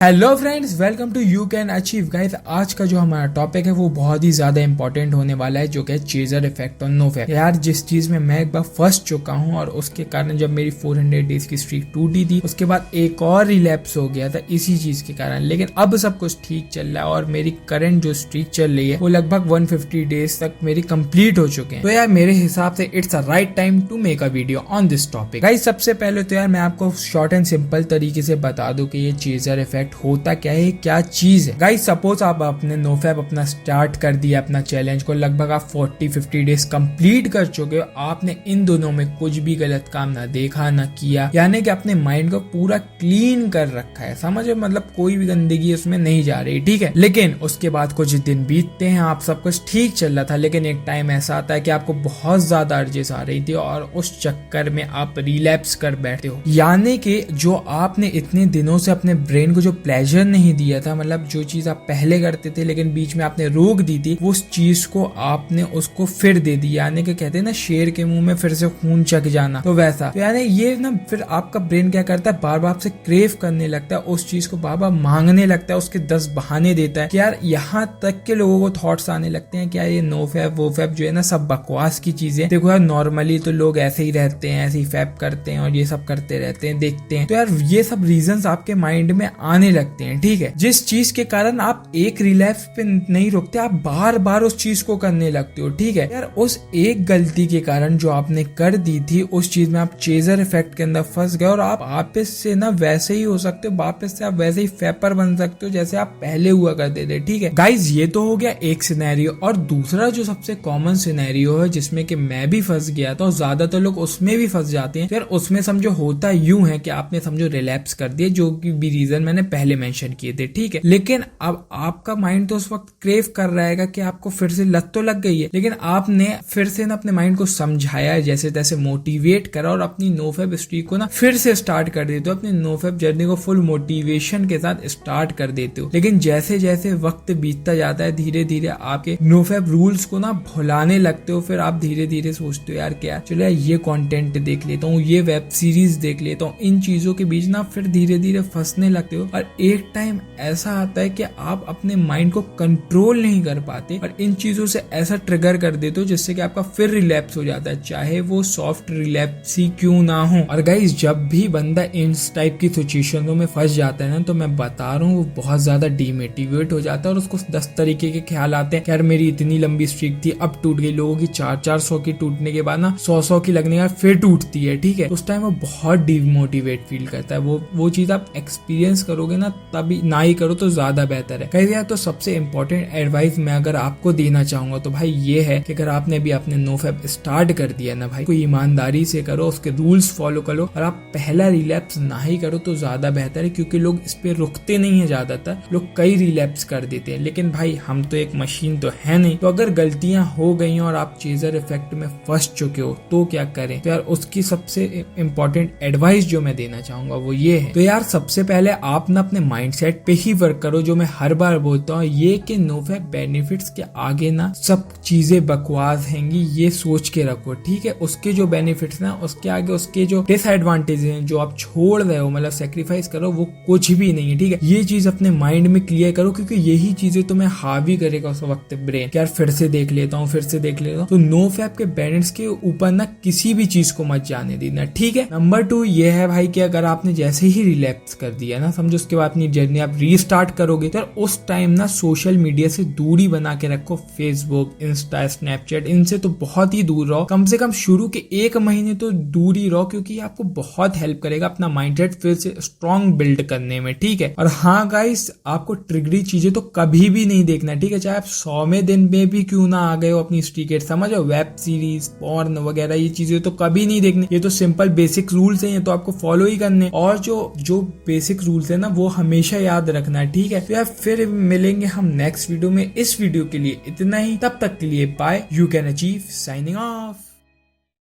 Hello friends, welcome to you can achieve. Guys, आज का जो हमारा टॉपिक है वो बहुत ही ज्यादा इंपॉर्टेंट होने वाला है, जो कि चेजर इफेक्ट और नो फैप। यार, जिस चीज में मैं एक बार फंस चुका हूं और उसके कारण जब मेरी 400 डेज की स्ट्रीक टूटी थी, उसके बाद एक और रिलैप्स हो गया था इसी चीज के कारण। लेकिन अब सब कुछ ठीक चल रहा है और मेरी करंट जो स्ट्रीक चल रही है वो लगभग 150 डेज तक मेरी कंप्लीट हो चुके हैं। तो यार, मेरे हिसाब से it's a right time to make a video on this topic. Guys, सबसे पहले तो यार मैं आपको शॉर्ट एंड सिंपल तरीके से बता दूं कि ये चेजर इफेक्ट होता क्या है, क्या चीज है। गाइस, सपोज आप अपने नोफैप अपना स्टार्ट कर दिया, अपना चैलेंज को लगभग आप 40-50 डेज कंप्लीट कर चुके हो। आपने इन दोनों में कुछ भी गलत काम ना देखा ना किया, यानी कि अपने माइंड को पूरा क्लीन कर रखा है, समझो, मतलब कोई भी गंदगी उसमें नहीं जा रही, ठीक है। लेकिन उसके बाद कुछ दिन बीतते हैं, आप सब कुछ ठीक चल रहा था, लेकिन एक टाइम ऐसा आता है कि आपको बहुत ज्यादा अर्जेस आ रही थी और उस चक्कर में आप रिलैप्स कर बैठते हो। यानी कि जो आपने इतने दिनों से अपने ब्रेन को जो प्लेजर नहीं दिया था, मतलब जो चीज आप पहले करते थे लेकिन बीच में आपने रोक दी थी, उस चीज को आपने उसको फिर दे दी। यानी कि कहते हैं ना, शेर के मुंह में फिर से खून चक जाना, तो वैसा। तो यानी ये ना, फिर आपका ब्रेन क्या करता है, बार बार आपसे क्रेव करने लगता है, उस चीज को बार बार मांगने लगता है, उसके 10 बहाने देता है कि यार, यहाँ तक के लोगों को थॉट्स आने लगते हैं कि यार ये नो फैप वो फैप जो है ना, सब बकवास की चीजें। देखो यार, नॉर्मली तो लोग ऐसे ही रहते हैं, ऐसे ही फैप करते हैं और ये सब करते रहते हैं, देखते हैं। तो यार, ये सब रीजंस आपके माइंड में आने लगते हैं, ठीक है। जिस चीज के कारण आप एक रिलैप्स पे नहीं रुकते, आप बार बार उस चीज को करने लगते हो, ठीक है। यार, उस एक गलती के कारण जो आपने कर दी थी, उस चीज में आप चेजर इफेक्ट के अंदर फंस गए और आप वापस से ना वैसे ही हो सकते हो, वापस से आप वैसे ही फैपर बन सकते हो जैसे आप पहले हुआ करते थे, ठीक है। गाइज, ये तो हो गया एक सिनेरियो। और दूसरा जो सबसे कॉमन सिनेरियो है जिसमें कि मैं भी फंस गया था और ज्यादातर लोग उसमें भी फंस जाते हैं। यार, उसमें समझो होता यूं है कि आपने समझो रिलैप्स कर दिया, जो कि भी रीजन मैंने पहले मेंशन किए थे, ठीक है। लेकिन अब आपका माइंड तो उस वक्त क्रेव कर रहा है कि आपको फिर से लत तो लग गई है, लेकिन आपने फिर से ना अपने माइंड को समझाया, जैसे तैसे मोटिवेट करा और अपनी नोफैप स्ट्रीक को ना फिर से स्टार्ट कर देते हो, अपनी नोफैप जर्नी को फुल मोटिवेशन के साथ स्टार्ट कर देते हो। लेकिन जैसे जैसे वक्त बीतता जाता है, धीरे धीरे आपके नोफैप रूल्स को ना भुलाने लगते हो। फिर आप धीरे धीरे सोचते हो, यार क्या, चलो यार ये कंटेंट देख लेता हूँ, ये वेब सीरीज देख लेता हूँ। इन चीजों के बीच ना फिर धीरे धीरे फंसने लगते हो और एक टाइम ऐसा आता है कि आप अपने माइंड को कंट्रोल नहीं कर पाते और इन चीजों से ऐसा ट्रिगर कर देते हो जिससे कि आपका फिर रिलैप्स हो जाता है, चाहे वो सॉफ्ट रिलैप्स ही क्यों ना हो। और गाइस, जब भी बंदा इन टाइप की सिचुएशनों में फंस जाता है ना, तो मैं बता रहा हूँ, वो बहुत ज्यादा डिमोटिवेट हो जाता है और उसको 10 तरीके के ख्याल आते हैं कि यार, मेरी इतनी लंबी स्ट्रीक थी, अब टूट गई। लोगों की 400 की टूटने के बाद ना 100 की लगने के बाद फिर टूटती है, ठीक है। उस टाइम वो बहुत डिमोटिवेट फील करता है। वो चीज आप एक्सपीरियंस करोगे ना, तभी ना ही करो तो ज्यादा बेहतर है। कहीं यार, तो सबसे इंपॉर्टेंट एडवाइस मैं अगर आपको देना चाहूंगा तो भाई ये है कि अगर आपने भी अपने नोफैप स्टार्ट कर दिया ना भाई, कोई ईमानदारी से करो, उसके रूल्स फॉलो करो और आप पहला रिलैप्स ना ही करो तो ज्यादा बेहतर है, क्योंकि लोग इस पे रुकते नहीं है। ज्यादातर लोग कई रिलैप्स कर देते हैं, लेकिन भाई हम तो एक मशीन तो है नहीं। तो अगर गलतियां हो गई और आप चेजर इफेक्ट में फंस चुके हो तो क्या करें। तो यार, उसकी सबसे इंपॉर्टेंट एडवाइस जो मैं देना चाहूंगा वो ये है, तो यार सबसे पहले आप ना अपने माइंडसेट पे ही वर्क करो, जो मैं हर बार बोलता हूँ, ये कि नोफैप बेनिफिट्स के आगे ना सब चीजें बकवास हैंगी, ये सोच के रखो, ठीक है। उसके जो बेनिफिट्स ना, उसके आगे उसके जो डिसएडवांटेज हैं जो आप छोड़ रहे हो, मतलब सेक्रीफाइस करो, वो कुछ भी नहीं है, ठीक है। ये चीज अपने माइंड में क्लियर करो, क्योंकि यही चीजें तुम्हें हावी करेगा उस वक्त ब्रेन, यार फिर से देख लेता हूँ, फिर से देख लेता हूँ। तो नोफैप के बेनिफिट्स के ऊपर ना किसी भी चीज को मत जाने देना, ठीक है। नंबर 2 ये है भाई कि अगर आपने जैसे ही रिलैप्स कर दिया ना, समझो, उसके बाद अपनी जर्नी आप रीस्टार्ट करोगे, तो उस टाइम ना सोशल मीडिया से दूरी बना के रखो। फेसबुक, इंस्टा, स्नैपचैट, इनसे तो बहुत ही दूर रहो। कम से कम शुरू के 1 महीने तो दूर ही रहो, क्योंकि ये आपको बहुत हेल्प करेगा अपना माइंडसेट फिर से स्ट्रॉन्ग बिल्ड करने में, ठीक है। और हाँ गाइस, आपको ट्रिगरी चीजें तो कभी भी नहीं देखना, ठीक है। चाहे आप 100वें दिन में भी क्यों ना आ गए हो अपनी स्ट्रीक, समझो, वेब सीरीज, पॉर्न वगैरह, ये चीजें तो कभी नहीं देखनी। ये तो सिंपल बेसिक रूल्स हैं, ये तो आपको फॉलो ही करने, और जो बेसिक रूल्स है ना, वो हमेशा याद रखना है, ठीक है। तो यार, फिर मिलेंगे हम नेक्स्ट वीडियो में। इस वीडियो के लिए इतना ही, तब तक के लिए bye. You can achieve signing of.